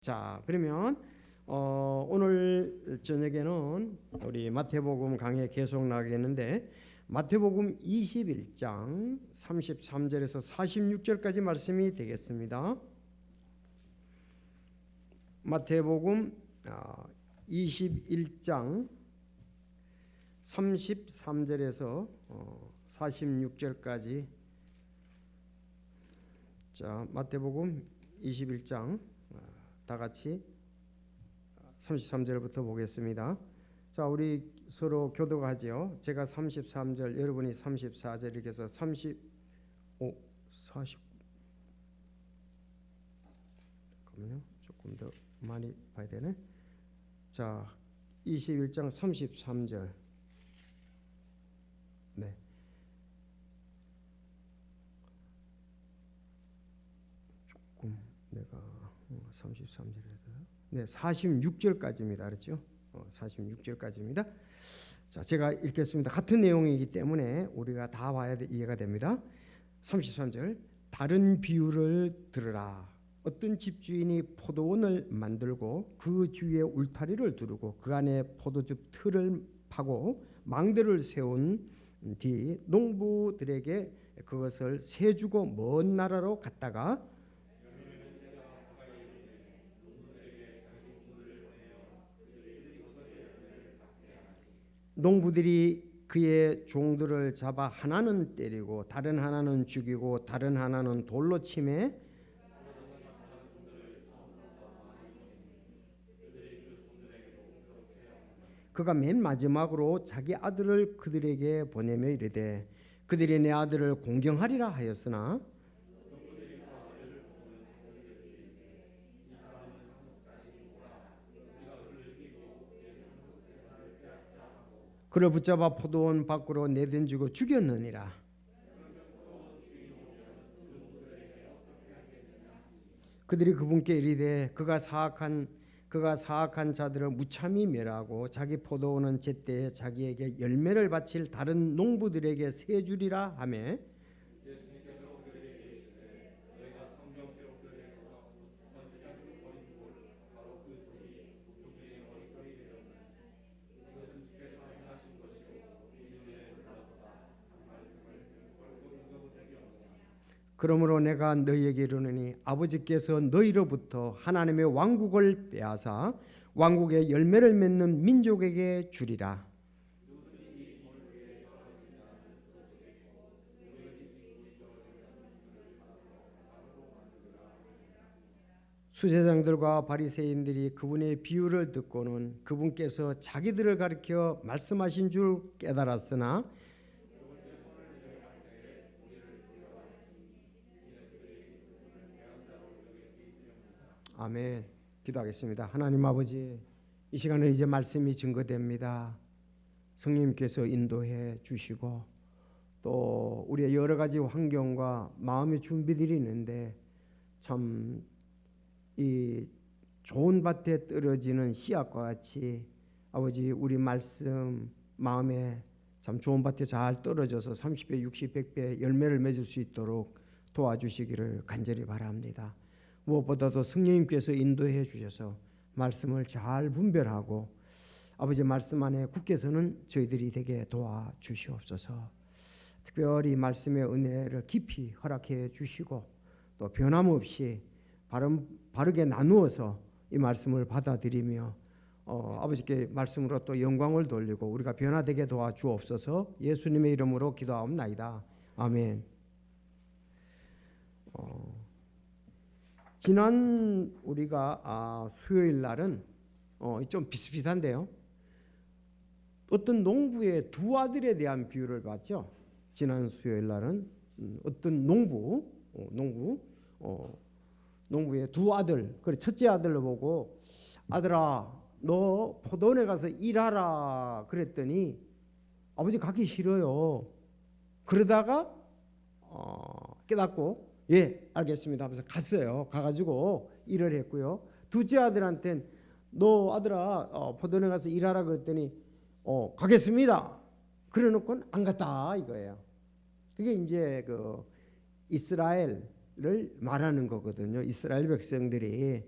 자, 그러면 오늘 저녁에는 우리 마태복음 강의 계속 나가겠는데, 마태복음 21장 33절에서 46절까지 말씀이 되겠습니다. 마태복음 21장 33절에서 46절까지. 자, 마태복음 21장 다 같이 33절부터 보겠습니다. 자, 우리 서로 교독하지요. 제가 33절, 여러분이 34절, 이렇게 해서 35, 40. 잠깐만요. 조금 더 많이 봐야 되네. 자, 21장 33절. 네. 조금 내가 33절에서 네, 46절까지입니다. 알았죠? 46절까지입니다. 자, 제가 읽겠습니다. 같은 내용이기 때문에 우리가 다 봐야 이해가 됩니다. 33절. 다른 비유를 들으라. 어떤 집주인이 포도원을 만들고 그 주위에 울타리를 두르고 그 안에 포도즙 틀을 파고 망대를 세운 뒤 농부들에게 그것을 세주고 먼 나라로 갔다가 농부들이 그의 종들을 잡아 하나는 때리고 다른 하나는 죽이고 다른 하나는 돌로 치매 그가 맨 마지막으로 자기 아들을 그들에게 보내며 이르되 그들이 내 아들을 공경하리라 하였으나 그를 붙잡아 포도원 밖으로 내던지고 죽였느니라. 그들이 그분께 이르되 그가 사악한 자들을 무참히 멸하고 자기 포도원은 제때에 자기에게 열매를 바칠 다른 농부들에게 세 주리라 하며 그러므로 내가 너희에게 이르노니 아버지께서 너희로부터 하나님의 왕국을 빼앗아 왕국의 열매를 맺는 민족에게 주리라. 수제장들과 바리새인들이 그분의 비유를 듣고는 그분께서 자기들을 가리켜 말씀하신 줄 깨달았으나 아멘. 기도하겠습니다. 하나님 아버지, 이 시간에 이제 말씀이 증거됩니다. 성령님께서 인도해 주시고 또 우리의 여러 가지 환경과 마음의 준비들이 있는데 참 이 좋은 밭에 떨어지는 씨앗과 같이 아버지 우리 말씀 마음에 참 좋은 밭에 잘 떨어져서 30배, 60, 100배 열매를 맺을 수 있도록 도와주시기를 간절히 바랍니다. 무엇보다도 성령님께서 인도해 주셔서 말씀을 잘 분별하고 아버지 말씀 안에 굳게 서는 저희들이 되게 도와주시옵소서. 특별히 말씀의 은혜를 깊이 허락해 주시고 또 변함없이 바르게 나누어서 이 말씀을 받아들이며 아버지께 말씀으로 또 영광을 돌리고 우리가 변화되게 도와주옵소서. 예수님의 이름으로 기도하옵나이다. 아멘. 지난 우리가 수요일 날은 좀 비슷비슷한데요. 어떤 농부의 두 아들에 대한 비유를 봤죠. 지난 수요일 날은 어떤 농부의 두 아들, 그래 첫째 아들을 보고 아들아 너 포도원에 가서 일하라 그랬더니 아버지 가기 싫어요. 그러다가 깨닫고 예 알겠습니다 하면서 갔어요. 가가지고 일을 했고요. 둘째 아들한테는 너 아들아 포도원에 가서 일하라 그랬더니 가겠습니다. 그래놓고는 안 갔다 이거예요. 그게 이제 이스라엘을 말하는 거거든요. 이스라엘 백성들이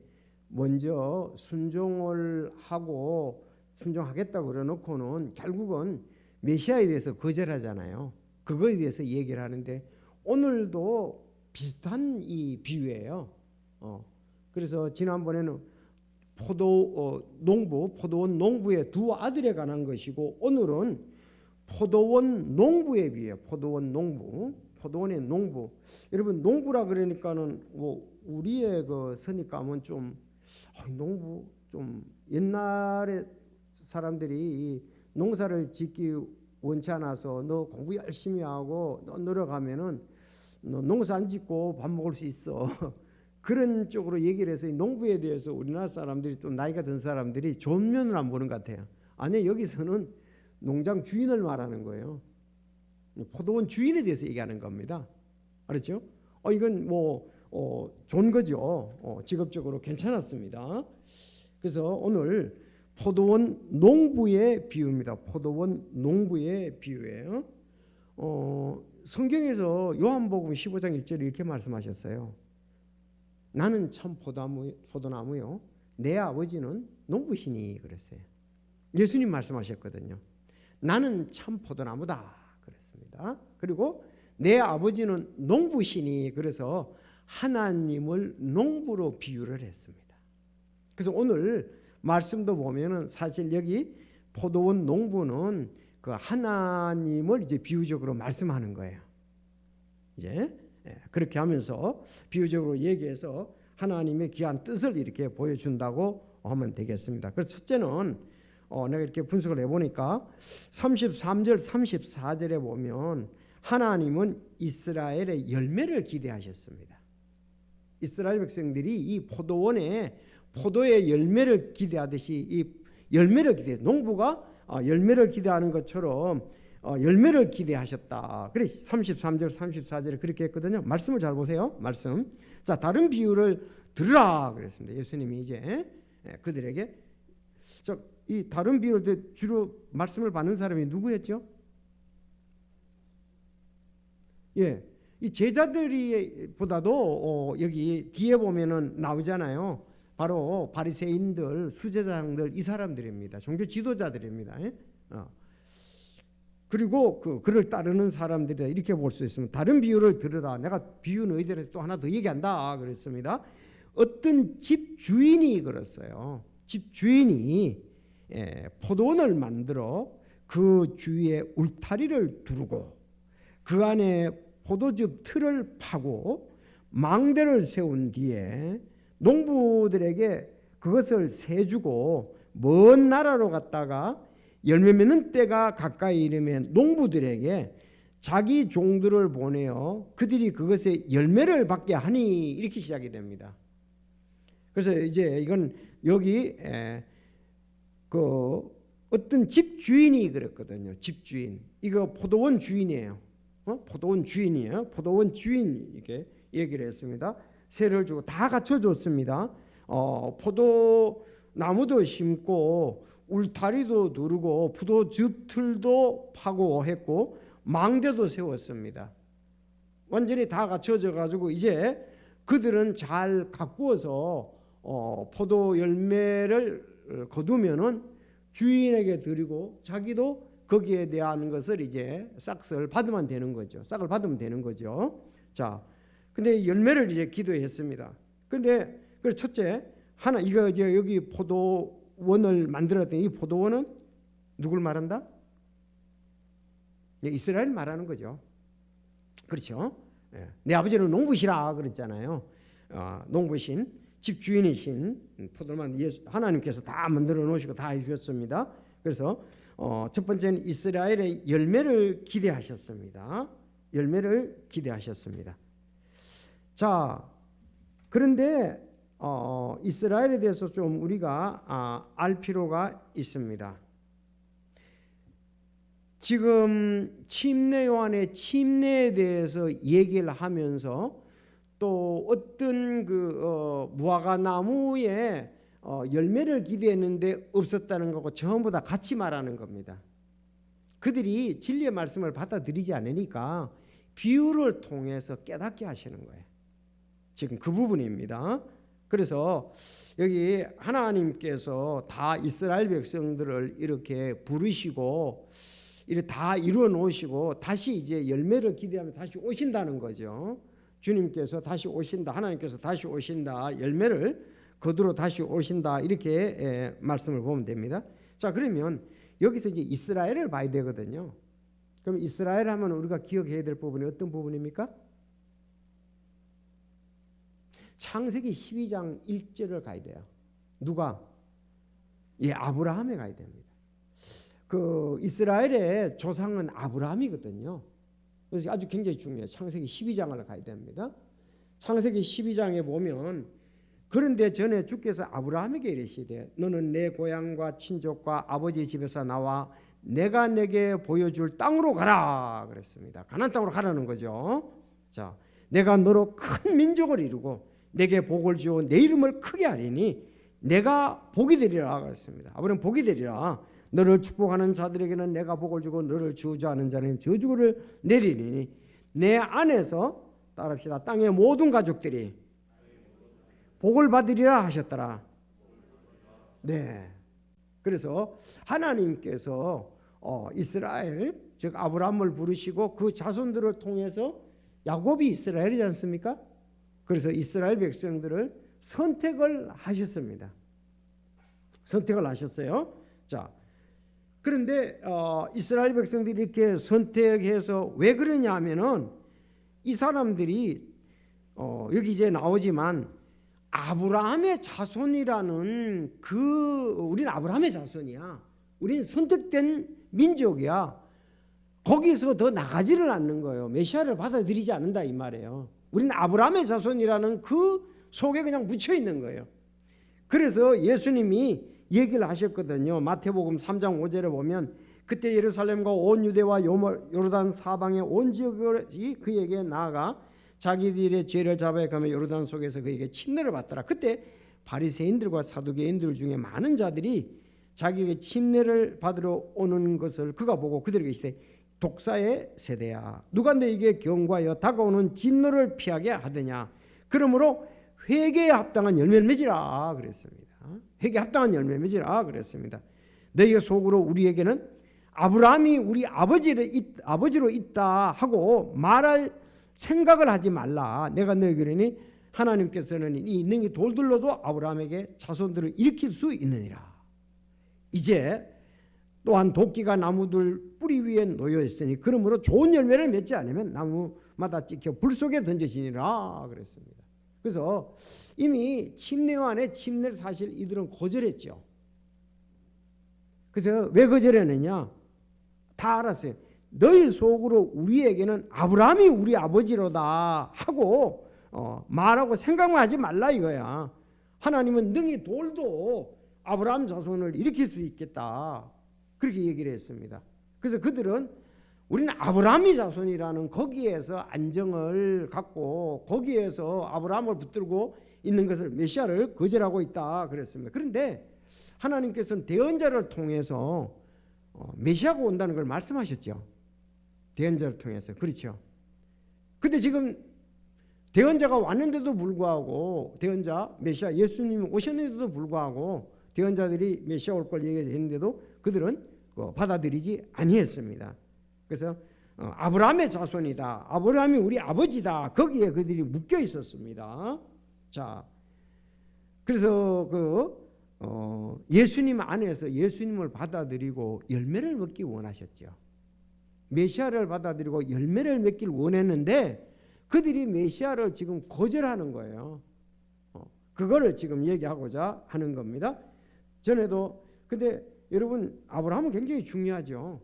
먼저 순종을 하고 순종하겠다고 그래놓고는 결국은 메시아에 대해서 거절하잖아요. 그거에 대해서 얘기를 하는데 오늘도 비슷한 이 비유예요. 그래서 지난번에는 포도원 농부의 두 아들에 관한 것이고 오늘은 포도원 농부의 비유예요. 포도원의 농부. 여러분 농부라 그러니까는 뭐 우리의 그 선입감은 좀 농부 좀 옛날에 사람들이 농사를 짓기 원치 않아서 너 공부 열심히 하고 너 노력하면은 너 농사 안 짓고 밥 먹을 수 있어. 그런 쪽으로 얘기를 해서 이 농부에 대해서 우리나라 사람들이 좀 나이가 든 사람들이 좋은 면을 안 보는 것 같아요. 아니 여기서는 농장 주인을 말하는 거예요. 포도원 주인에 대해서 얘기하는 겁니다. 알았죠? 이건 좋은 거죠. 직업적으로 괜찮았습니다. 그래서 오늘 포도원 농부의 비유입니다. 포도원 농부의 비유예요. 성경에서 요한복음 15장 1절에 이렇게 말씀하셨어요. 나는 참 포도나무요. 내 아버지는 농부시니 그랬어요. 예수님 말씀하셨거든요. 나는 참 포도나무다 그랬습니다. 그리고 내 아버지는 농부시니 그래서 하나님을 농부로 비유를 했습니다. 그래서 오늘 말씀도 보면은 사실 여기 포도원 농부는 그 하나님을 이제 비유적으로 말씀하는 거예요. 이제 그렇게 하면서 비유적으로 얘기해서 하나님의 귀한 뜻을 이렇게 보여준다고 하면 되겠습니다. 그래서 첫째는 내가 이렇게 분석을 해보니까 33절 34절에 보면 하나님은 이스라엘의 열매를 기대하셨습니다. 이스라엘 백성들이 이 포도원에 포도의 열매를 기대하듯이 이 열매를 기대 농부가 열매를 기대하는 것처럼 열매를 기대하셨다. 그래 33절 34절에 그렇게 했거든요. 말씀을 잘 보세요. 말씀. 자, 다른 비유를 들으라 그랬습니다. 예수님이 이제 그들에게 이 다른 비유를 주로 말씀을 받는 사람이 누구였죠? 예. 이 제자들이 보다도 여기 뒤에 보면은 나오잖아요. 바로 바리새인들, 수제자들 이 사람들입니다. 종교 지도자들입니다. 그리고 그를 따르는 사람들이다 이렇게 볼 수 있습니다. 다른 비유를 들으라. 내가 비유 너희들한테 또 하나 더 얘기한다 그랬습니다. 어떤 집 주인이 그랬어요. 집 주인이 포도원을 만들어 그 주위에 울타리를 두르고 그 안에 포도즙 틀을 파고 망대를 세운 뒤에 농부들에게 그것을 세주고 먼 나라로 갔다가 열매 맺는 때가 가까이 이르면 농부들에게 자기 종들을 보내어 그들이 그것의 열매를 받게 하니 이렇게 시작이 됩니다. 그래서 이제 이건 여기 그 어떤 집 주인이 그랬거든요. 집 주인. 이거 포도원 주인이에요. 포도원 주인이에요. 포도원 주인 이렇게 얘기를 했습니다. 세를 주고 다 갖춰줬습니다. 포도 나무도 심고 울타리도 누르고 포도즙 틀도 파고 했고 망대도 세웠습니다. 완전히 다 갖춰져 가지고 이제 그들은 잘 가꾸어서 포도 열매를 거두면은 주인에게 드리고 자기도 거기에 대한 것을 이제 싹을 받으면 되는 거죠. 싹을 받으면 되는 거죠. 자, 근데 열매를 이제 기도했습니다. 근데 그 첫째 하나 이거 이제 여기 포도원을 만들었던 이 포도원은 누굴 말한다? 이스라엘 말하는 거죠. 그렇죠? 내 아버지는 농부시라 그랬잖아요. 농부신 집주인이신 포도만 하나님께서 다 만들어 놓으시고 다 해주셨습니다. 그래서 첫 번째는 이스라엘의 열매를 기대하셨습니다. 열매를 기대하셨습니다. 자, 그런데 이스라엘에 대해서 좀 우리가 알 필요가 있습니다. 지금 침례 요한의 침례에 대해서 얘기를 하면서 또 어떤 그 무화과 나무에 열매를 기대했는데 없었다는 거고 전부 다 같이 말하는 겁니다. 그들이 진리의 말씀을 받아들이지 않으니까 비유를 통해서 깨닫게 하시는 거예요. 지금 그 부분입니다. 그래서 여기 하나님께서 다 이스라엘 백성들을 이렇게 부르시고 이렇게 다 이루어 놓으시고 다시 이제 열매를 기대하며 다시 오신다는 거죠. 주님께서 다시 오신다, 하나님께서 다시 오신다, 열매를 거두러 다시 오신다, 이렇게 말씀을 보면 됩니다. 자, 그러면 여기서 이제 이스라엘을 봐야 되거든요. 그럼 이스라엘 하면 우리가 기억해야 될 부분이 어떤 부분입니까? 창세기 12장 1절을 가야 돼요. 누가? 아브라함에 가야 됩니다. 그 이스라엘의 조상은 아브라함이거든요. 그래서 아주 굉장히 중요해요. 창세기 12장을 가야 됩니다. 창세기 12장에 보면 그런데 전에 주께서 아브라함에게 이르시되 너는 내 고향과 친족과 아버지 집에서 나와 내가 내게 보여줄 땅으로 가라 그랬습니다. 가나안 땅으로 가라는 거죠. 자, 내가 너로 큰 민족을 이루고 내게 복을 주어 내 이름을 크게 하리니 내가 복이 되리라 그랬습니다. 아브라함 복이 되리라. 너를 축복하는 자들에게는 내가 복을 주고 너를 저주하는 자는 저주를 내리니 내 안에서 따라합시다. 땅의 모든 가족들이 복을 받으리라 하셨더라. 네. 그래서 하나님께서 이스라엘 즉 아브라함을 부르시고 그 자손들을 통해서 야곱이 이스라엘이지 않습니까? 그래서 이스라엘 백성들을 선택을 하셨습니다. 선택을 하셨어요. 자, 그런데 이스라엘 백성들이 이렇게 선택해서 왜 그러냐 하면은 이 사람들이 여기 이제 나오지만 아브라함의 자손이라는 우리는 아브라함의 자손이야. 우리는 선택된 민족이야. 거기서 더 나가지를 않는 거예요. 메시아를 받아들이지 않는다 이 말이에요. 우리는 아브라함의 자손이라는 그 속에 그냥 묻혀 있는 거예요. 그래서 예수님이 얘기를 하셨거든요. 마태복음 3장 5절에 보면 그때 예루살렘과 온 유대와 요르단 사방의 온 지역이 그에게 나아가 자기들의 죄를 잡아야 하며 요르단 속에서 그에게 침례를 받더라. 그때 바리새인들과 사두개인들 중에 많은 자들이 자기에게 침례를 받으러 오는 것을 그가 보고 그들에게 이르시되 독사의 세대야 누가 너에게 경고하여 다가오는 진노를 피하게 하느냐. 그러므로 회개에 합당한 열매를 맺으라 그랬습니다. 회개에 합당한 열매를 맺으라 그랬습니다. 너희가 속으로 우리에게는 아브라함이 우리 아버지로 있다 하고 말할 생각을 하지 말라. 내가 너희에게 이르니 하나님께서는 이 능히 돌들로도 아브라함에게 자손들을 일으킬 수 있느니라. 이제 또한 도끼가 나무들 뿌리 위에 놓여 있으니 그러므로 좋은 열매를 맺지 않으면 나무마다 찍혀 불 속에 던져지니라 그랬습니다. 그래서 이미 침례요한의 침례를 사실 이들은 거절했죠. 그래서 왜 거절했느냐? 다 알았어요. 너희 속으로 우리에게는 아브라함이 우리 아버지로다 하고 말하고 생각만 하지 말라 이거야. 하나님은 능히 돌도 아브라함 자손을 일으킬 수 있겠다. 그렇게 얘기를 했습니다. 그래서 그들은 우리는 아브라함이 자손이라는 거기에서 안정을 갖고 거기에서 아브라함을 붙들고 있는 것을 메시아를 거절하고 있다 그랬습니다. 그런데 하나님께서는 대언자를 통해서 메시아가 온다는 걸 말씀하셨죠. 대언자를 통해서. 그렇죠. 근데 지금 대언자가 왔는데도 불구하고 대언자 메시아 예수님이 오셨는데도 불구하고 대언자들이 메시아 올 걸 얘기했는데도 그들은 받아들이지 아니했습니다. 그래서 아브라함의 자손이다. 아브라함이 우리 아버지다. 거기에 그들이 묶여 있었습니다. 자, 그래서 예수님 안에서 예수님을 받아들이고 열매를 먹기 원하셨죠. 메시아를 받아들이고 열매를 맺길 원했는데 그들이 메시아를 지금 거절하는 거예요. 그거를 지금 얘기하고자 하는 겁니다. 전에도 근데 여러분 아브라함은 굉장히 중요하죠.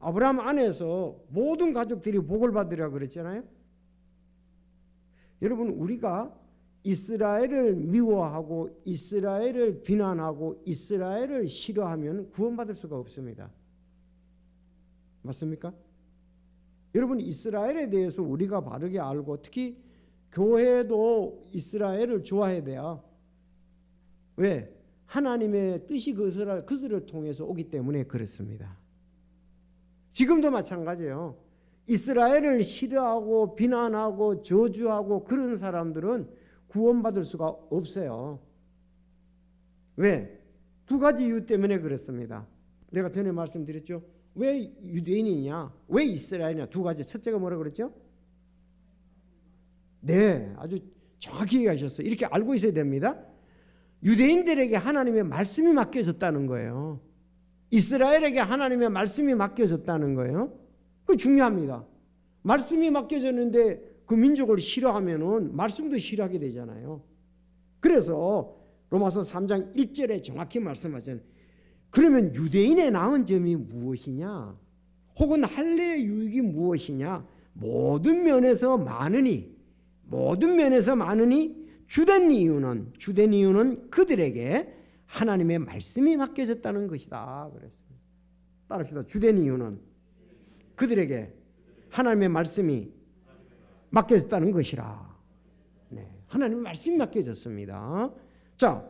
아브라함 안에서 모든 가족들이 복을 받으리라 그랬잖아요. 여러분 우리가 이스라엘을 미워하고 이스라엘을 비난하고 이스라엘을 싫어하면 구원받을 수가 없습니다. 맞습니까? 여러분 이스라엘에 대해서 우리가 바르게 알고 특히 교회도 이스라엘을 좋아해야 돼요. 왜? 하나님의 뜻이 그들을 통해서 오기 때문에 그렇습니다. 지금도 마찬가지예요. 이스라엘을 싫어하고 비난하고 저주하고 그런 사람들은 구원받을 수가 없어요. 왜? 두 가지 이유 때문에 그렇습니다. 내가 전에 말씀드렸죠. 왜 유대인이냐? 왜 이스라엘이냐? 두 가지. 첫째가 뭐라고 그랬죠? 네, 아주 정확히 얘기하셨어요. 이렇게 알고 있어야 됩니다. 유대인들에게 하나님의 말씀이 맡겨졌다는 거예요. 이스라엘에게 하나님의 말씀이 맡겨졌다는 거예요. 그거 중요합니다. 말씀이 맡겨졌는데 그 민족을 싫어하면은 말씀도 싫어하게 되잖아요. 그래서 로마서 3장 1절에 정확히 말씀하잖아요. 그러면 유대인의 나은 점이 무엇이냐? 혹은 할례의 유익이 무엇이냐? 모든 면에서 많으니 주된 이유는 그들에게 하나님의 말씀이 맡겨졌다는 것이다. 그랬습니다. 따라합시다. 주된 이유는 그들에게 하나님의 말씀이 맡겨졌다는 것이라. 네, 하나님의 말씀이 맡겨졌습니다. 자,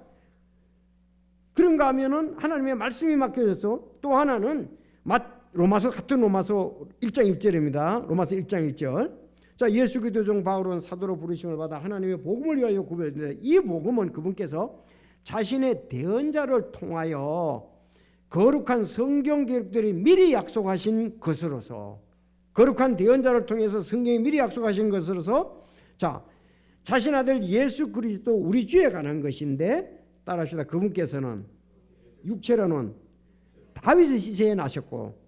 그런가 하면은 하나님의 말씀이 맡겨져서 또 하나는 같은 로마서 1장 1절입니다. 로마서 1장 1절. 자, 예수 그리스도 종 바울은 사도로 부르심을 받아 하나님의 복음을 위하여 구별되는데 이 복음은 그분께서 자신의 대언자를 통하여 거룩한 성경 기록들이 미리 약속하신 것으로서 거룩한 대언자를 통해서 성경이 미리 약속하신 것으로서 자, 자신 아들 예수 그리스도 우리 주에 관한 것인데 따라합시다. 그분께서는 육체로는 다윗의 시세에 나셨고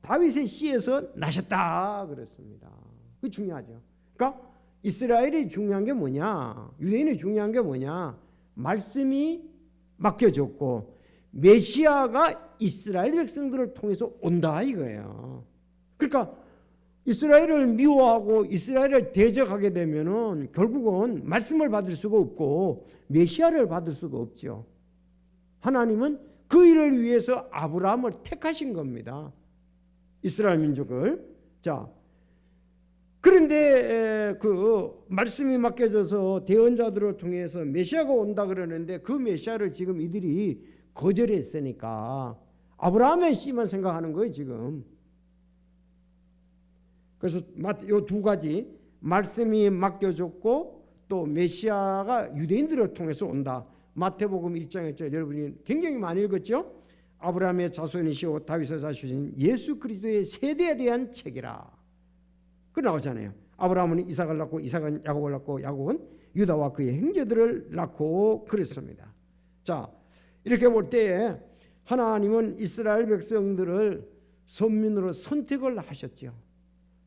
다윗의 씨에서 나셨다 그랬습니다. 그게 중요하죠. 그러니까 이스라엘이 중요한 게 뭐냐? 유대인이 중요한 게 뭐냐? 말씀이 맡겨졌고 메시아가 이스라엘 백성들을 통해서 온다 이거예요. 그러니까 이스라엘을 미워하고 이스라엘을 대적하게 되면은 결국은 말씀을 받을 수가 없고 메시아를 받을 수가 없죠. 하나님은 그 일을 위해서 아브라함을 택하신 겁니다. 이스라엘 민족을. 자, 그런데 그 말씀이 맡겨져서 대언자들을 통해서 메시아가 온다 그러는데 그 메시아를 지금 이들이 거절했으니까 아브라함의 씨만 생각하는 거예요 지금. 그래서 이 두 가지 말씀이 맡겨졌고 또 메시아가 유대인들을 통해서 온다. 마태복음 1장 1절 여러분이 굉장히 많이 읽었죠? 아브라함의 자손이시오 다윗의 자손이신 예수 그리스도의 세대에 대한 책이라. 그 나오잖아요. 아브라함은 이삭을 낳고 이삭은 야곱을 낳고 야곱은 유다와 그의 형제들을 낳고 그랬습니다. 자, 이렇게 볼 때에 하나님은 이스라엘 백성들을 선민으로 선택을 하셨죠.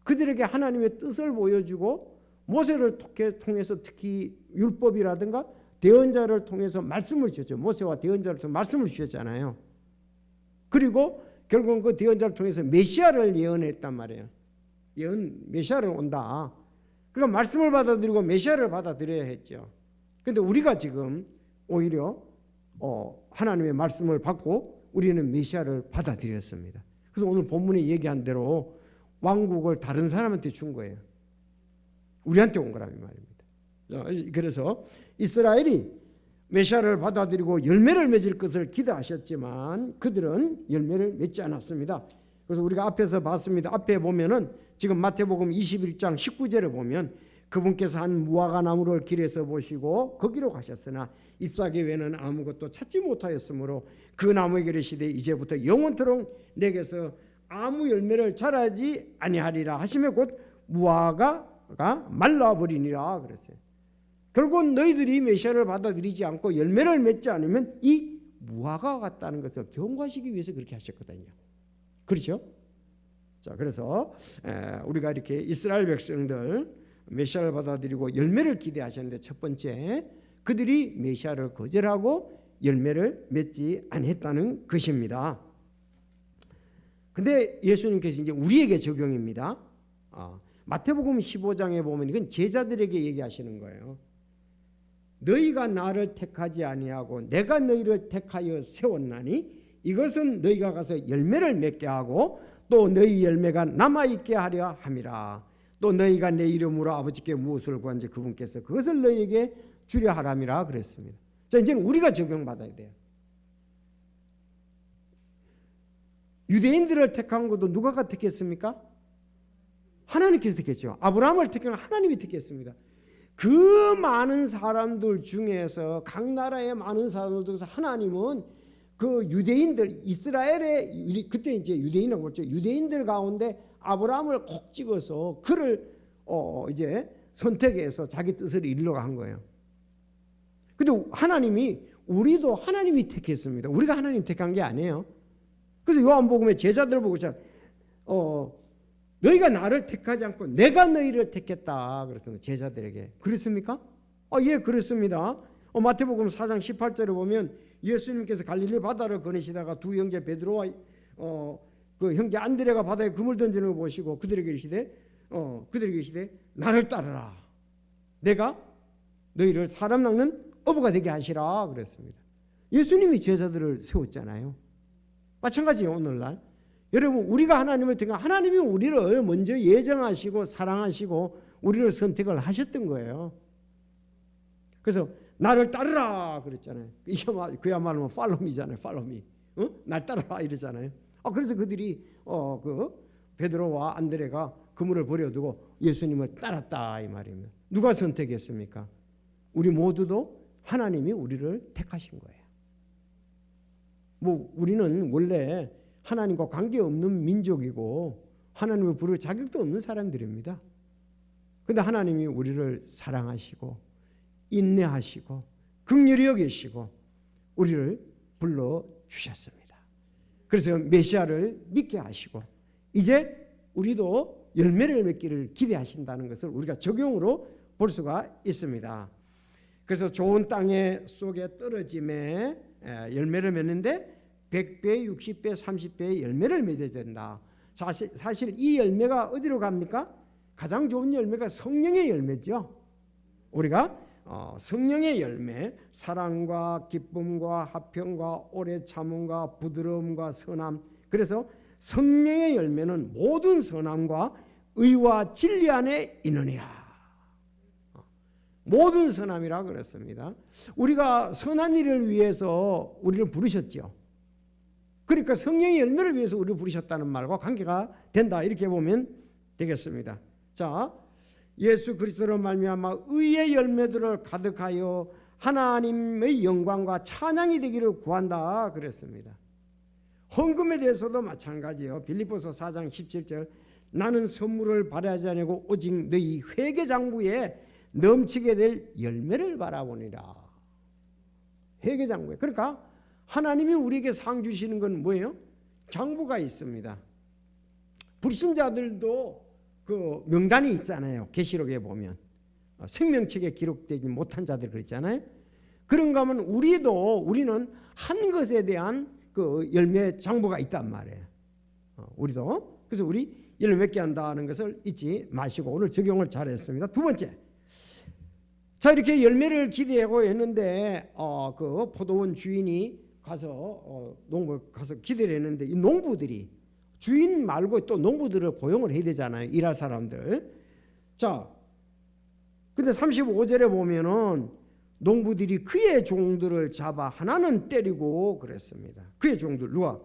그들에게 하나님의 뜻을 보여주고 모세를 통해서 특히 율법이라든가 대언자를 통해서 말씀을 주셨죠. 모세와 대언자를 통해서 말씀을 주셨잖아요. 그리고 결국은 그 대언자를 통해서 메시아를 예언했단 말이에요. 메시아를 온다. 그러니까 말씀을 받아들이고 메시아를 받아들여야 했죠. 그런데 우리가 지금 오히려 하나님의 말씀을 받고 우리는 메시아를 받아들였습니다. 그래서 오늘 본문에 얘기한 대로 왕국을 다른 사람한테 준 거예요. 우리한테 온 거라는 말입니다. 그래서 이스라엘이 메시아를 받아들이고 열매를 맺을 것을 기대하셨지만 그들은 열매를 맺지 않았습니다. 그래서 우리가 앞에서 봤습니다. 앞에 보면은 지금 마태복음 21장 19절에 보면 그분께서 한 무화과 나무를 길에서 보시고 거기로 가셨으나 잎사귀 외에는 아무것도 찾지 못하였으므로 그 나무에게 이르시되 이제부터 영원토록 내게서 아무 열매를 자라지 아니하리라 하시며 곧 무화과가 말라버리니라 그랬어요. 결국은 너희들이 메시아를 받아들이지 않고 열매를 맺지 않으면 이 무화과가 같다는 것을 경고하시기 위해서 그렇게 하셨거든요. 그렇죠? 자, 그래서 우리가 이렇게 이스라엘 백성들 메시아를 받아들이고 열매를 기대하셨는데 첫 번째 그들이 메시아를 거절하고 열매를 맺지 않았다는 것입니다. 근데 예수님께서 이제 우리에게 적용입니다. 마태복음 15장에 보면 이건 제자들에게 얘기하시는 거예요. 너희가 나를 택하지 아니하고 내가 너희를 택하여 세웠나니 이것은 너희가 가서 열매를 맺게 하고 또 너희 열매가 남아있게 하려 함이라. 또 너희가 내 이름으로 아버지께 무엇을 구한지 그분께서 그것을 너희에게 주려 하람이라 그랬습니다. 자, 이제 우리가 적용받아야 돼요. 유대인들을 택한 것도 누가 택했습니까? 하나님께서 택했죠. 아브라함을 택한 하나님이 택했습니다. 그 많은 사람들 중에서 각 나라의 많은 사람들 중에서 하나님은 그 유대인들 이스라엘의 그때 이제 유대인이라고 했죠. 유대인들 가운데 아브라함을 콕 찍어서 그를 이제 선택해서 자기 뜻을 이루려고 한 거예요. 근데 우리도 하나님이 택했습니다. 우리가 하나님 택한 게 아니에요. 그래서 요한복음에 제자들 보고 너희가 나를 택하지 않고 내가 너희를 택했다 그랬습니다. 제자들에게. 그렇습니까? 예, 그렇습니다. 마태복음 4장 18절에 보면 예수님께서 갈릴리 바다를 거니시다가 두 형제 베드로와 그 형제 안드레가 바다에 그물 던지는 거 보시고 그들에게 이르시되 나를 따르라. 내가 너희를 사람 낚는 어부가 되게 하시라 그랬습니다. 예수님이 제자들을 세웠잖아요. 마찬가지예요. 오늘날 여러분, 우리가 하나님을 택한 하나님이 우리를 먼저 예정하시고 사랑하시고 우리를 선택을 하셨던 거예요. 그래서 나를 따르라 그랬잖아요. 이게 그야말로 팔로미잖아요. 팔로미. 날 따르라 이러잖아요. 그래서 그들이 그 베드로와 안드레가 그물을 버려두고 예수님을 따랐다 이 말입니다. 누가 선택했습니까? 우리 모두도 하나님이 우리를 택하신 거예요. 우리는 원래 하나님과 관계없는 민족이고 하나님을 부를 자격도 없는 사람들입니다. 그런데 하나님이 우리를 사랑하시고 인내하시고 긍휼히 여기시고 우리를 불러주셨습니다. 그래서 메시아를 믿게 하시고 이제 우리도 열매를 맺기를 기대하신다는 것을 우리가 적용으로 볼 수가 있습니다. 그래서 좋은 땅에 속에 떨어짐에 열매를 맺는데 100배, 60배, 30배의 열매를 맺어야 된다. 사실 이 열매가 어디로 갑니까? 가장 좋은 열매가 성령의 열매죠. 우리가 성령의 열매, 사랑과 기쁨과 화평과 오래 참음과 부드러움과 선함. 그래서 성령의 열매는 모든 선함과 의와 진리 안에 있느니라. 모든 선함이라 그랬습니다. 우리가 선한 일을 위해서 우리를 부르셨죠. 그러니까 성령의 열매를 위해서 우리를 부르셨다는 말과 관계가 된다. 이렇게 보면 되겠습니다. 자, 예수 그리스도로 말미암아 의의 열매들을 가득하여 하나님의 영광과 찬양이 되기를 구한다 그랬습니다. 헌금에 대해서도 마찬가지예요. 빌립보서 4장 17절 나는 선물을 바라지 않고 오직 너희 회개 장부에 넘치게 될 열매를 바라보니라. 회개 장부에. 그러니까 하나님이 우리에게 상 주시는 건 뭐예요? 장부가 있습니다. 불신자들도 그 명단이 있잖아요. 계시록에 보면 생명책에 기록되지 못한 자들 그랬잖아요. 그런가 하면 우리는 한 것에 대한 그 열매 장부가 있단 말이에요. 우리도. 그래서 우리 열매 맺게 한다는 것을 잊지 마시고 오늘 적용을 잘했습니다. 두 번째. 자, 이렇게 열매를 기대하고 했는데 그 포도원 주인이 가서 농부 가서 기대를 했는데 이 농부들이 주인 말고 또 농부들을 고용을 해야 되잖아요. 일할 사람들. 자, 근데 35절에 보면은 농부들이 그의 종들을 잡아 하나는 때리고 그랬습니다. 그의 종들 누가?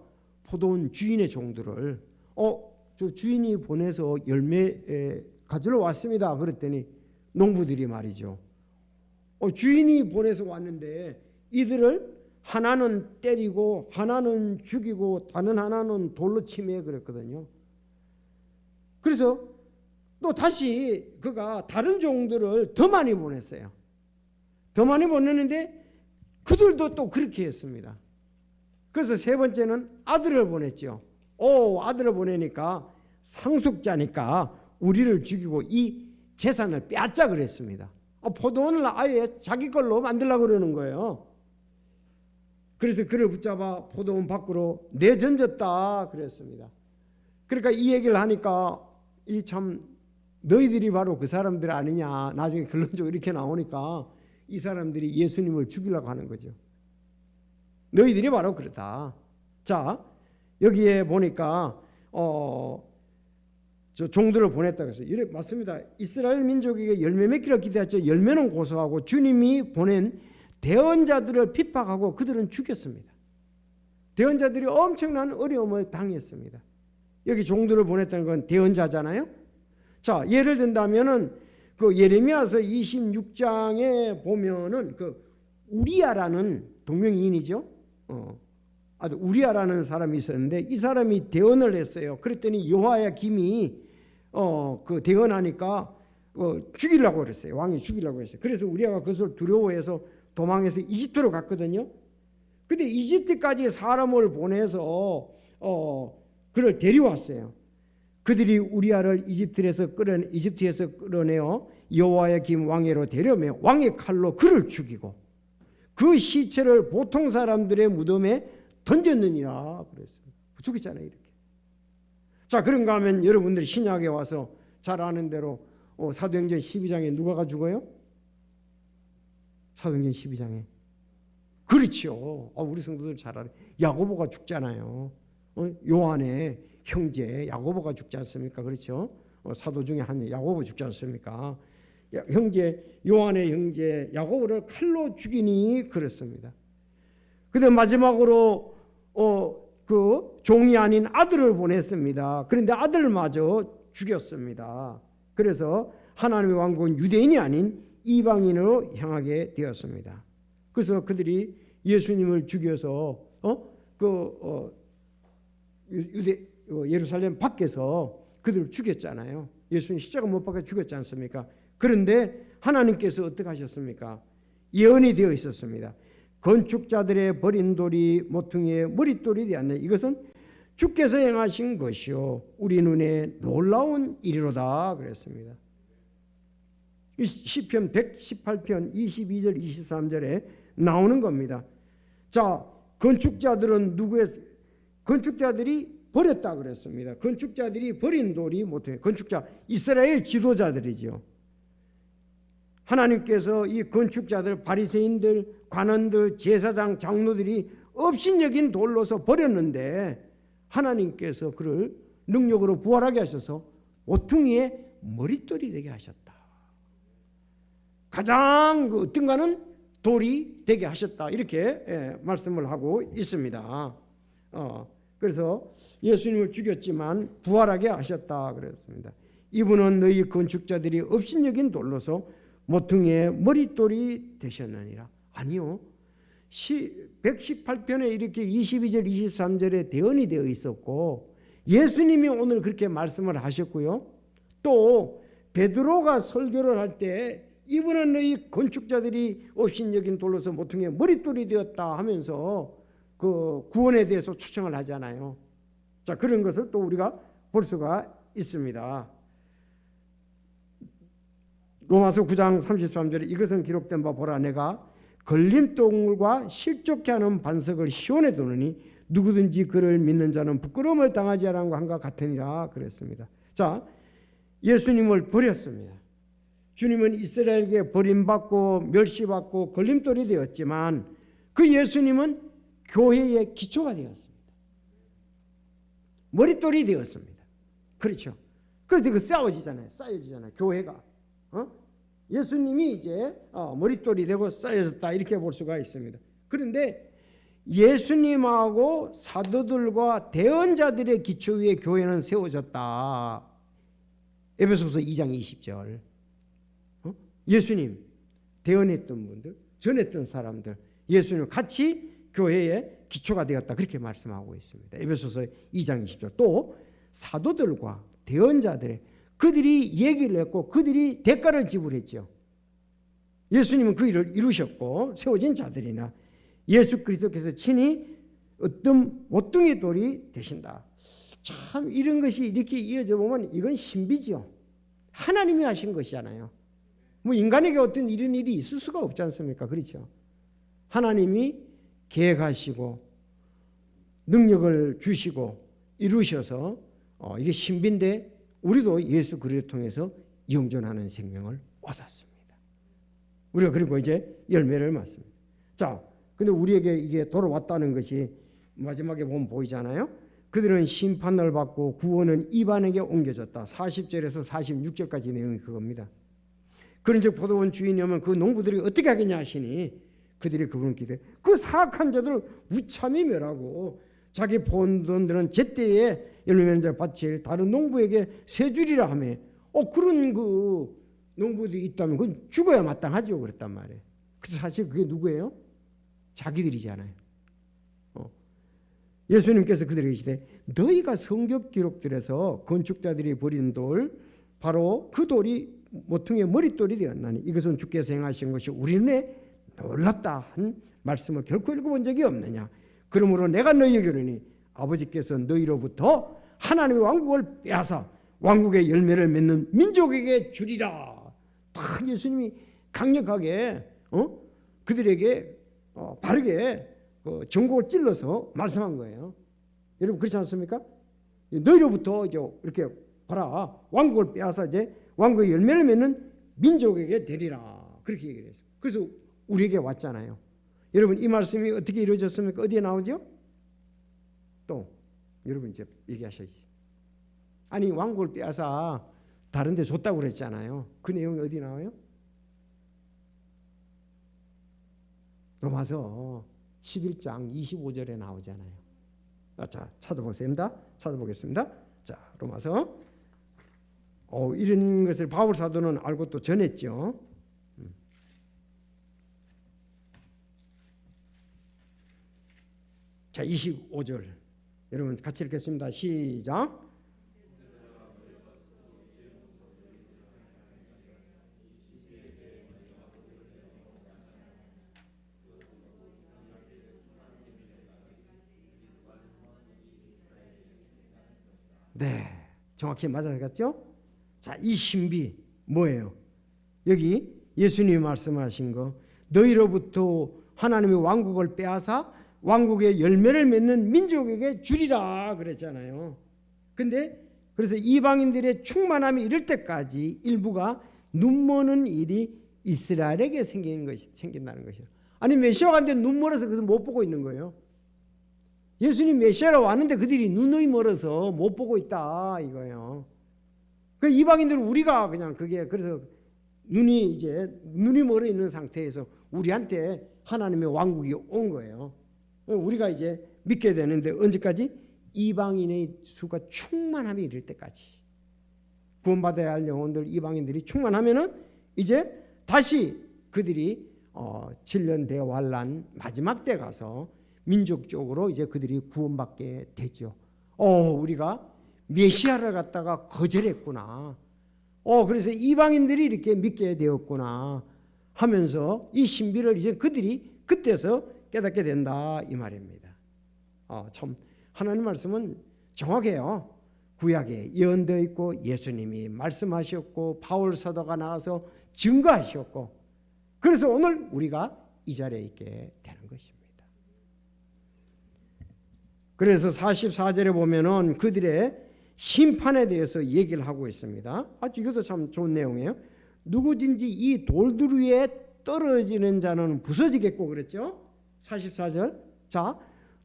포도원 주인의 종들을 저 주인이 보내서 열매 가지러 왔습니다. 그랬더니 농부들이 말이죠. 주인이 보내서 왔는데 이들을 하나는 때리고 하나는 죽이고 다른 하나는 돌로 치매 그랬거든요. 그래서 또 다시 그가 다른 종들을 더 많이 보냈어요. 더 많이 보냈는데 그들도 또 그렇게 했습니다. 그래서 세 번째는 아들을 보냈죠. 아들을 보내니까 상속자니까 우리를 죽이고 이 재산을 빼앗자 그랬습니다. 포도원을 아예 자기 걸로 만들려고 그러는 거예요. 그래서 그를 붙잡아 포도원 밖으로 내던졌다 그랬습니다. 그러니까 이 얘기를 하니까 이 참 너희들이 바로 그 사람들 아니냐. 나중에 결론적으로 이렇게 나오니까 이 사람들이 예수님을 죽이려고 하는 거죠. 너희들이 바로 그렇다. 자, 여기에 보니까 저 종들을 보냈다고 해서 이래 맞습니다. 이스라엘 민족에게 열매 맺기를 기대했죠. 열매는 고소하고 주님이 보낸 대언자들을 핍박하고 그들은 죽였습니다. 대언자들이 엄청난 어려움을 당했습니다. 여기 종들을 보냈다는 건 대언자잖아요. 자, 예를 든다면은 그 예레미야서 26장에 보면은 그 우리야라는 동명이인이죠. 아주 우리야라는 사람이 있었는데 이 사람이 대언을 했어요. 그랬더니 여호야김이 그 대언하니까 죽이려고 그랬어요. 왕이 죽이려고 했어요. 그래서 우리야가 그것을 두려워해서 도망해서 이집트로 갔거든요. 근데 이집트까지 사람을 보내서 그를 데려왔어요. 그들이 우리야를 이집트에서 끌어내어 여호야김 왕에로 데려오며 왕의 칼로 그를 죽이고 그 시체를 보통 사람들의 무덤에 던졌느니라 그랬어요. 죽였잖아요, 이렇게. 자, 그런가 하면 여러분들이 신약에 와서 잘 아는 대로 사도행전 12장에 누가가 죽어요? 사도행전 12장에. 그렇죠. 우리 성도들 잘 알아요. 야고보가 죽잖아요. 요한의 형제 야고보가 죽지 않습니까? 그렇죠. 사도 중에 한 야고보 죽지 않습니까? 요한의 형제 야고보를 칼로 죽이니 그렇습니다. 근데 마지막으로 그 종이 아닌 아들을 보냈습니다. 그런데 아들마저 죽였습니다. 그래서 하나님의 왕국은 유대인이 아닌 이방인으로 향하게 되었습니다. 그래서 그들이 예수님을 죽여서 예루살렘 밖에서 그들을 죽였잖아요. 예수님 십자가 못 박아 죽였지 않습니까? 그런데 하나님께서 어떻게 하셨습니까? 예언이 되어 있었습니다. 건축자들의 버린 돌이 모퉁이의 머릿돌이 되었네. 이것은 주께서 행하신 것이요 우리 눈에 놀라운 일이로다 그랬습니다. 시편 118편 22절 23절에 나오는 겁니다. 자, 건축자들이 버렸다 그랬습니다. 건축자들이 버린 돌이 모퉁이. 건축자 이스라엘 지도자들이죠. 하나님께서 이 건축자들, 바리새인들, 관원들, 제사장, 장로들이 업신여긴 돌로서 버렸는데 하나님께서 그를 능력으로 부활하게 하셔서 모퉁이의 머릿돌이 되게 하셨다. 가장 어떤가는 돌이 되게 하셨다. 이렇게 말씀을 하고 있습니다. 그래서 예수님을 죽였지만 부활하게 하셨다 그랬습니다. 이분은 너희 건축자들이 업신여긴 돌로서 모퉁이의 머릿돌이 되셨느니라. 아니요. 118편에 이렇게 22절 23절에 대언이 되어 있었고 예수님이 오늘 그렇게 말씀을 하셨고요. 또 베드로가 설교를 할 때 이분은 너희 건축자들이 업신여긴 돌로서 모퉁이의 머릿돌이 되었다 하면서 그 구원에 대해서 초청을 하잖아요. 자, 그런 것을 또 우리가 볼 수가 있습니다. 로마서 9장 33절에 이것은 기록된 바 보라 내가 걸림돌과 실족케 하는 반석을 시온에 두느니 누구든지 그를 믿는 자는 부끄러움을 당하지 않은 것과 같으니라 그랬습니다. 자, 예수님을 버렸습니다. 주님은 이스라엘에게 버림받고 멸시받고 걸림돌이 되었지만 그 예수님은 교회의 기초가 되었습니다. 머릿돌이 되었습니다. 그렇죠. 그래서 그 쌓여지잖아요. 교회가. 예수님이 이제 머릿돌이 되고 쌓여졌다 이렇게 볼 수가 있습니다. 그런데 예수님하고 사도들과 대언자들의 기초 위에 교회는 세워졌다. 에베소서 2장 20절. 예수님 대언했던 분들, 전했던 사람들, 예수님 같이 교회의 기초가 되었다 그렇게 말씀하고 있습니다. 에베소서 2장 20절. 또 사도들과 대언자들의 그들이 얘기를 했고 그들이 대가를 지불했죠. 예수님은 그 일을 이루셨고 세워진 자들이나 예수 그리스도께서 친히 어떤 모퉁이 돌이 되신다. 참 이런 것이 이렇게 이어져 보면 이건 신비죠. 하나님이 하신 것이잖아요. 뭐 인간에게 어떤 이런 일이 있을 수가 없지 않습니까? 그렇죠. 하나님이 계획하시고 능력을 주시고 이루셔서 이게 신비인데 우리도 예수 그리스도를 통해서 영존하는 생명을 얻었습니다. 우리가 그리고 이제 열매를 맞습니다. 자, 근데 우리에게 이게 돌아왔다는 것이 마지막에 보면 보이잖아요. 그들은 심판을 받고 구원은 이방에게 옮겨졌다. 40절에서 46절까지 내용이 그겁니다. 그런즉 포도원 주인이 오면 그 농부들이 어떻게 하겠냐 하시니 그들이 그분 기대 그 사악한 자들을 무참히 멸하고 자기 본돈들은 제때에 열매 맺는 자를 바칠 다른 농부에게 세 주리라 하며 그런 그 농부들이 있다면 그건 죽어야 마땅하죠. 그랬단 말이에요. 그래서 사실 그게 누구예요? 자기들이잖아요. 예수님께서 그들에게 이르시되 너희가 성경 기록들에서 건축자들이 버린 돌 바로 그 돌이 모퉁이의 머릿돌이 되었나니 이것은 주께서 행하신 것이 우리 눈에 놀랍다 한 말씀을 결코 읽어본 적이 없느냐. 그러므로 내가 너희에게 이르니 아버지께서 너희로부터 하나님의 왕국을 빼앗아 왕국의 열매를 맺는 민족에게 주리라. 딱 예수님이 강력하게 그들에게 바르게 전곡을 찔러서 말씀한 거예요. 여러분 그렇지 않습니까? 너희로부터 이제 이렇게 봐라 왕국을 빼앗아 이제 왕국의 열매를 맺는 민족에게 되리라 그렇게 얘기를 했어요. 그래서 우리에게 왔잖아요. 여러분 이 말씀이 어떻게 이루어졌습니까? 어디에 나오죠? 또 여러분 이제 얘기하셔야지. 아니 왕국을 빼앗아 다른 데 줬다고 그랬잖아요. 그 내용이 어디 나와요? 로마서 11장 25절에 나오잖아요. 자, 찾아보겠습니다. 자, 로마서 이런 것을 바울 사도는 알고 또 전했죠. 자, 25절. 여러분 같이 읽겠습니다. 시작. 네, 정확히 맞아갔죠? 자, 이 신비 뭐예요? 여기 예수님이 말씀하신 거 너희로부터 하나님의 왕국을 빼앗아 왕국의 열매를 맺는 민족에게 주리라 그랬잖아요. 근데 그래서 이방인들의 충만함이 이를 때까지 일부가 눈머는 일이 이스라엘에게 생긴다는 것이에요. 아니 메시아가 왔는데 눈 멀어서 그것을 못 보고 있는 거예요. 예수님 메시아로 왔는데 그들이 눈이 멀어서 못 보고 있다 이거예요. 그 이방인들 우리가 그냥 그게 그래서 눈이 멀어 있는 상태에서 우리한테 하나님의 왕국이 온 거예요. 우리가 이제 믿게 되는데 언제까지? 이방인의 수가 충만함이 이를 때까지. 구원받아야 할 영혼들 이방인들이 충만하면은 이제 다시 그들이 7년 대환란 마지막 때 가서 민족적으로 이제 그들이 구원받게 되죠. 우리가 메시아를 갖다가 거절했구나. 그래서 이방인들이 이렇게 믿게 되었구나 하면서 이 신비를 이제 그들이 그때서 깨닫게 된다 이 말입니다. 참 하나님 말씀은 정확해요. 구약에 예언되어 있고 예수님이 말씀하셨고 바울 사도가 나와서 증거하셨고 그래서 오늘 우리가 이 자리에 있게 되는 것입니다. 그래서 44절에 보면은 그들의 심판에 대해서 얘기를 하고 있습니다. 이것도 참 좋은 내용이에요. 누구든지 이 돌들 위에 떨어지는 자는 부서지겠고 그랬죠. 44절. 자,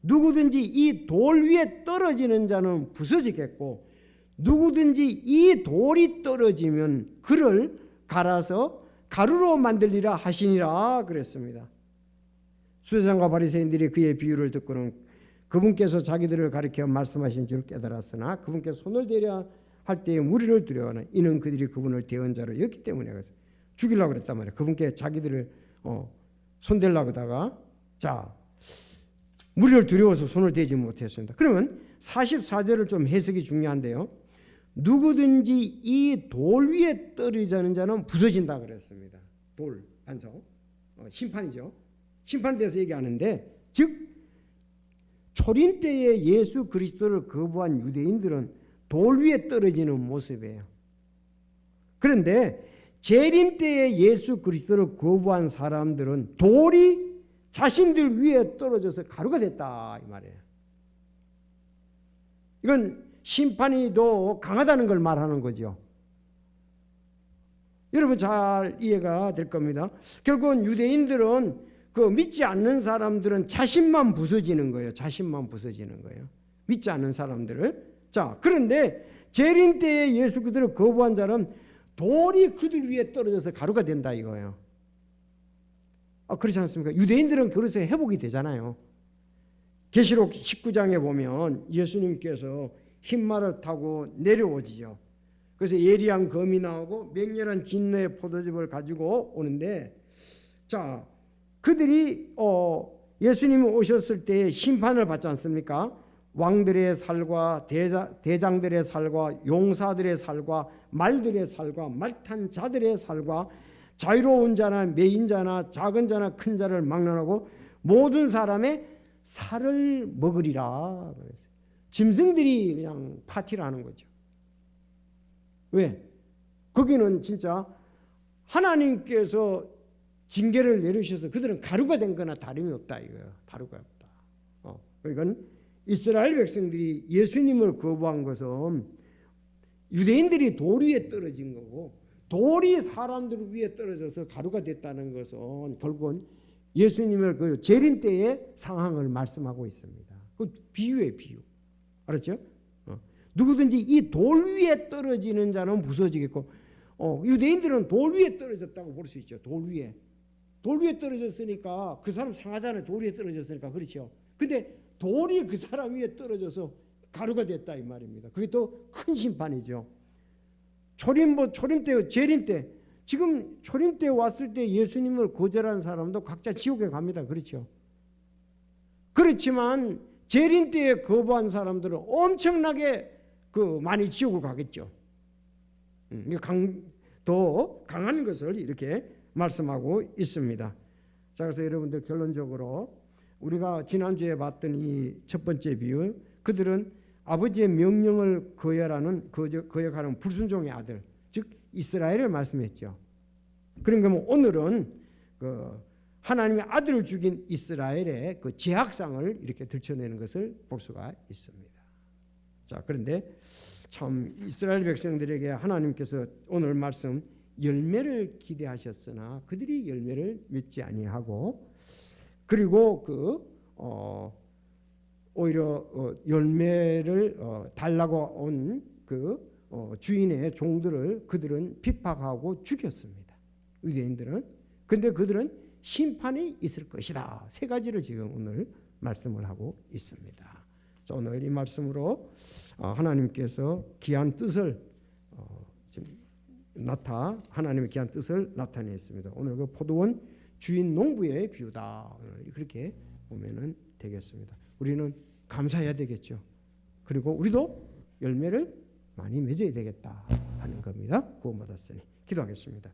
누구든지 이 돌 위에 떨어지는 자는 부서지겠고 누구든지 이 돌이 떨어지면 그를 갈아서 가루로 만들리라 하시니라 그랬습니다. 수제장과 바리새인들이 그의 비유를 듣고는 그분께서 자기들을 가리켜 말씀하신 줄 깨달았으나 그분께서 손을 대려 할 때에 무리를 두려워하는 이는 그들이 그분을 대언 자로 여기 때문에 죽이려고 그랬단 말이에요. 그분께 자기들을 손대려고 하다가 자 무리를 두려워서 손을 대지 못했습니다. 그러면 44절을 좀 해석이 중요한데요. 누구든지 이 돌 위에 떨어지는 자는 부서진다 그랬습니다. 돌 반석 심판이죠. 심판에 대해서 얘기하는데 즉 초림 때에 예수 그리스도를 거부한 유대인들은 돌 위에 떨어지는 모습이에요. 그런데 재림 때에 예수 그리스도를 거부한 사람들은 돌이 자신들 위에 떨어져서 가루가 됐다 이 말이에요. 이건 심판이 더 강하다는 걸 말하는 거죠. 여러분 잘 이해가 될 겁니다. 결국은 유대인들은 그 믿지 않는 사람들은 자신만 부서지는 거예요. 자신만 부서지는 거예요. 믿지 않는 사람들을. 자, 그런데 재림 때에 예수 그들을 거부한 자는 돌이 그들 위에 떨어져서 가루가 된다 이거예요. 그렇지 않습니까? 유대인들은 그래서 회복이 되잖아요. 계시록 19장에 보면 예수님께서 흰 말을 타고 내려오지요. 그래서 예리한 검이 나오고 맹렬한 진노의 포도즙을 가지고 오는데, 자, 그들이 예수님이 오셨을 때 심판을 받지 않습니까? 왕들의 살과 대장들의 살과 용사들의 살과 말들의 살과 말탄 자들의 살과 자유로운 자나 매인 자나 작은 자나 큰 자를 막론하고 모든 사람의 살을 먹으리라. 짐승들이 그냥 파티를 하는 거죠. 왜? 거기는 진짜 하나님께서 징계를 내리셔서 그들은 가루가 된 거나 다름이 없다 이거예요. 다루가 없다. 그러니까 이스라엘 백성들이 예수님을 거부한 것은 유대인들이 돌 위에 떨어진 거고, 돌이 사람들 위에 떨어져서 가루가 됐다는 것은 결국은 예수님을 그 재림 때의 상황을 말씀하고 있습니다. 그 비유예요, 비유. 알았죠? 누구든지 이 돌 위에 떨어지는 자는 부서지겠고, 유대인들은 돌 위에 떨어졌다고 볼 수 있죠. 돌 위에. 돌 위에 떨어졌으니까 그 사람 상하잖아요. 돌 위에 떨어졌으니까. 그렇죠. 근데 돌이 그 사람 위에 떨어져서 가루가 됐다 이 말입니다. 그게 또 큰 심판이죠. 초림 때, 재림 때, 지금 초림 때 왔을 때 예수님을 거절한 사람도 각자 지옥에 갑니다. 그렇죠. 그렇지만 재림 때에 거부한 사람들은 엄청나게 많이 지옥을 가겠죠. 더 강한 것을 이렇게 말씀하고 있습니다. 자, 그래서 여러분들 결론적으로 우리가 지난주에 봤던 이 첫 번째 비유, 그들은 아버지의 명령을 거역하는 불순종의 아들, 즉 이스라엘을 말씀했죠. 그러니까 오늘은 하나님의 아들을 죽인 이스라엘의 그 제학상을 이렇게 들춰내는 것을 볼 수가 있습니다. 자, 그런데 참 이스라엘 백성들에게 하나님께서 오늘 말씀 열매를 기대하셨으나 그들이 열매를 맺지 아니하고, 그리고 오히려 열매를 달라고 온 주인의 종들을 그들은 핍박하고 죽였습니다. 유대인들은. 근데 그들은 심판이 있을 것이다. 세 가지를 지금 오늘 말씀을 하고 있습니다. 자, 오늘 이 말씀으로 하나님께서 귀한 뜻을 하나님의 귀한 뜻을 나타냈습니다. 오늘 그 포도원 주인 농부의 비유다. 그렇게 보면은 되겠습니다. 우리는 감사해야 되겠죠. 그리고 우리도 열매를 많이 맺어야 되겠다 하는 겁니다. 구원받았으니. 기도하겠습니다.